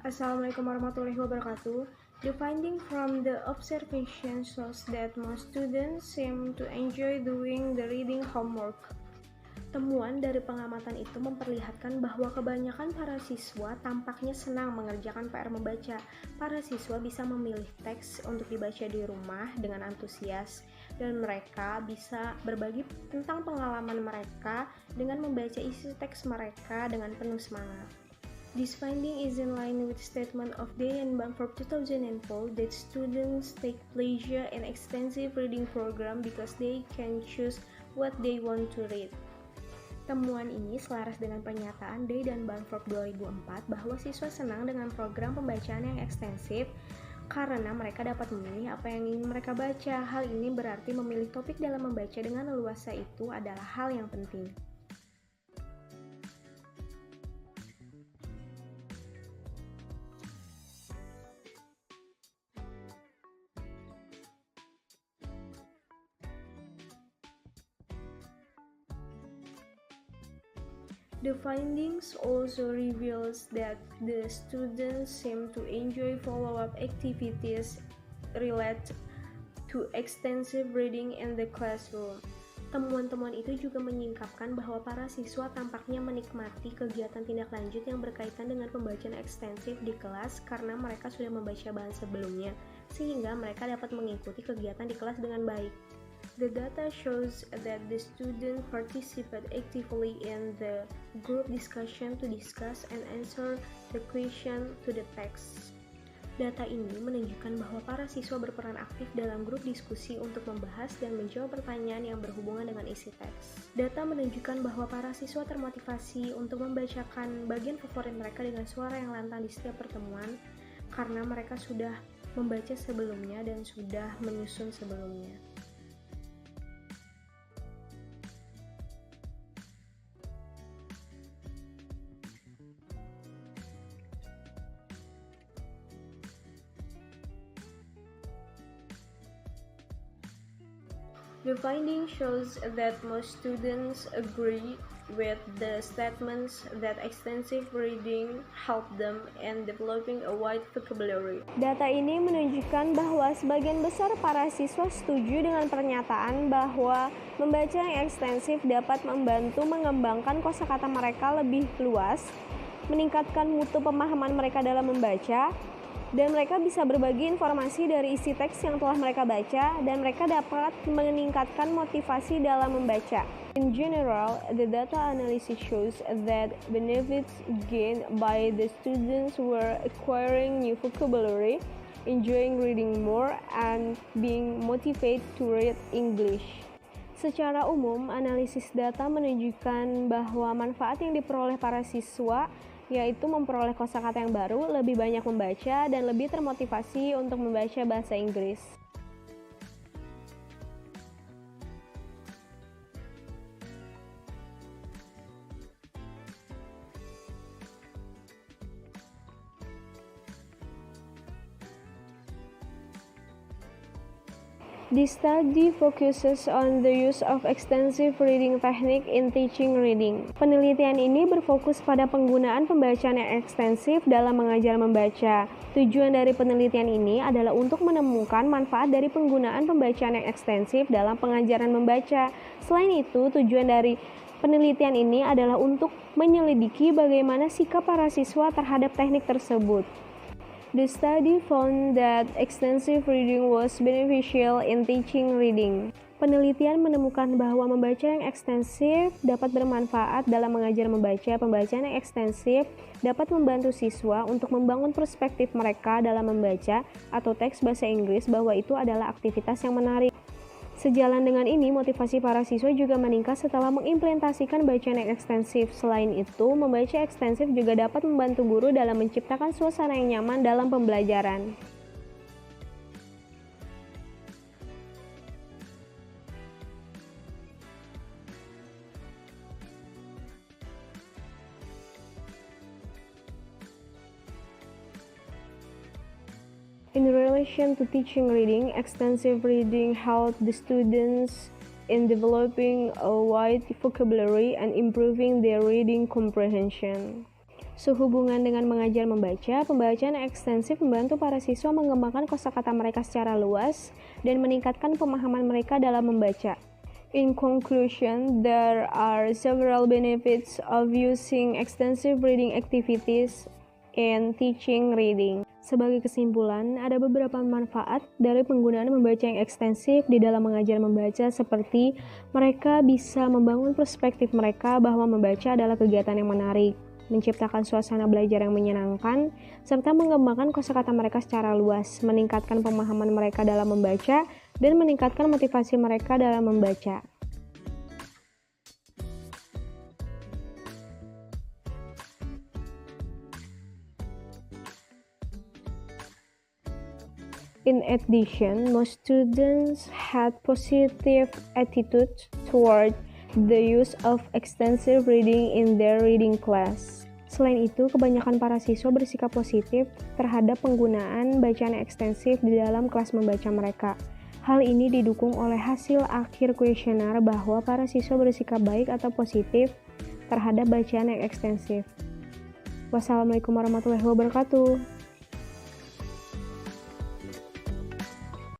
Assalamualaikum warahmatullahi wabarakatuh. The finding from the observation shows that most students seem to enjoy doing the reading homework. Temuan dari pengamatan itu memperlihatkan bahwa kebanyakan para siswa tampaknya senang mengerjakan PR membaca. Para siswa bisa memilih teks untuk dibaca di rumah dengan antusias, dan mereka bisa berbagi tentang pengalaman mereka dengan membaca isi teks mereka dengan penuh semangat. This finding is in line with statement of Day and Bamford 2004 that students take pleasure in extensive reading program because they can choose what they want to read. Temuan ini selaras dengan pernyataan Day dan Bamford 2004 bahwa siswa senang dengan program pembacaan yang ekstensif karena mereka dapat memilih apa yang ingin mereka baca. Hal ini berarti memilih topik dalam membaca dengan leluasa itu adalah hal yang penting. The findings also reveals that the students seem to enjoy follow-up activities related to extensive reading in the classroom. Temuan-temuan itu juga menyingkapkan bahwa para siswa tampaknya menikmati kegiatan tindak lanjut yang berkaitan dengan pembacaan ekstensif di kelas karena mereka sudah membaca bahan sebelumnya, sehingga mereka dapat mengikuti kegiatan di kelas dengan baik. The data shows that the students participate actively in the group discussion to discuss and answer the question to the text. Data ini menunjukkan bahwa para siswa berperan aktif dalam grup diskusi untuk membahas dan menjawab pertanyaan yang berhubungan dengan isi teks. Data menunjukkan bahwa para siswa termotivasi untuk membacakan bagian favorit mereka dengan suara yang lantang di setiap pertemuan karena mereka sudah membaca sebelumnya dan sudah menyusun sebelumnya. The finding shows that most students agree with the statements that extensive reading help them in developing a wide vocabulary. Data ini menunjukkan bahwa sebagian besar para siswa setuju dengan pernyataan bahwa membaca yang ekstensif dapat membantu mengembangkan kosakata mereka lebih luas, meningkatkan mutu pemahaman mereka dalam membaca, dan mereka bisa berbagi informasi dari isi teks yang telah mereka baca, dan mereka dapat meningkatkan motivasi dalam membaca. In general, the data analysis shows that benefits gained by the students were acquiring new vocabulary, enjoying reading more, and being motivated to read English. Secara umum, analisis data menunjukkan bahwa manfaat yang diperoleh para siswa yaitu memperoleh kosakata yang baru, lebih banyak membaca, dan lebih termotivasi untuk membaca bahasa Inggris. This study focuses on the use of extensive reading technique in teaching reading. Penelitian ini berfokus pada penggunaan pembacaan yang ekstensif dalam mengajar membaca. Tujuan dari penelitian ini adalah untuk menemukan manfaat dari penggunaan pembacaan yang ekstensif dalam pengajaran membaca. Selain itu, tujuan dari penelitian ini adalah untuk menyelidiki bagaimana sikap para siswa terhadap teknik tersebut. The study found that extensive reading was beneficial in teaching reading. Penelitian menemukan bahwa membaca yang ekstensif dapat bermanfaat dalam mengajar membaca. Pembacaan yang ekstensif dapat membantu siswa untuk membangun perspektif mereka dalam membaca atau teks bahasa Inggris bahwa itu adalah aktivitas yang menarik. Sejalan dengan ini, motivasi para siswa juga meningkat setelah mengimplementasikan bacaan yang ekstensif. Selain itu, membaca ekstensif juga dapat membantu guru dalam menciptakan suasana yang nyaman dalam pembelajaran. In relation to teaching reading, extensive reading helped the students in developing a wide vocabulary and improving their reading comprehension. Sehubungan dengan mengajar membaca, pembacaan yang ekstensif membantu para siswa mengembangkan kosakata mereka secara luas dan meningkatkan pemahaman mereka dalam membaca. In conclusion, there are several benefits of using extensive reading activities in teaching reading. Sebagai kesimpulan, ada beberapa manfaat dari penggunaan membaca yang ekstensif di dalam mengajar membaca, seperti mereka bisa membangun perspektif mereka bahwa membaca adalah kegiatan yang menarik, menciptakan suasana belajar yang menyenangkan, serta mengembangkan kosakata mereka secara luas, meningkatkan pemahaman mereka dalam membaca, dan meningkatkan motivasi mereka dalam membaca. In addition, most students had positive attitude toward the use of extensive reading in their reading class. Selain itu, kebanyakan para siswa bersikap positif terhadap penggunaan bacaan ekstensif di dalam kelas membaca mereka. Hal ini didukung oleh hasil akhir kuesioner bahwa para siswa bersikap baik atau positif terhadap bacaan yang ekstensif. Wassalamualaikum warahmatullahi wabarakatuh.